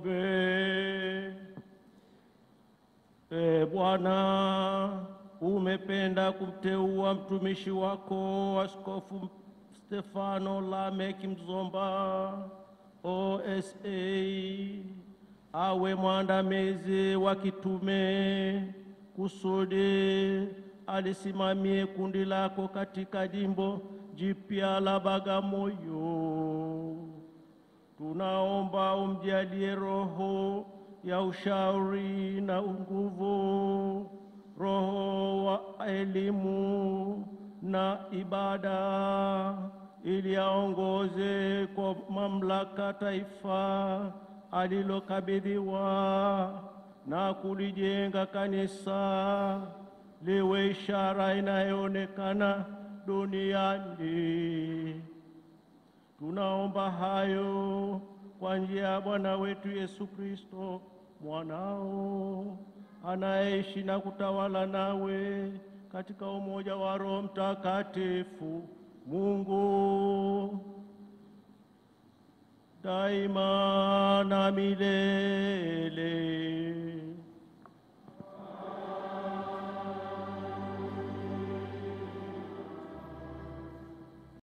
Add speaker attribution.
Speaker 1: Tuombe. Bwana, umependa kumteua mtumishi wako Askofu Stefano Lameki Mzomba OSA awe mwandamizi wa kitume kusudi alisimamie kundi lako katika jimbo jipya la Bagamoyo. Tunaomba umjalie roho ya ushauri na nguvu, roho wa elimu na ibada, ili aongoze kwa mamlaka taifa alilokabidhiwa na kulijenga kanisa liwe ishara inayoonekana duniani. Tunaomba hayo kwa njia ya Bwana wetu Yesu Kristo, mwanao, anayeishi na kutawala nawe katika umoja wa Roho Mtakatifu, Mungu daima na milele.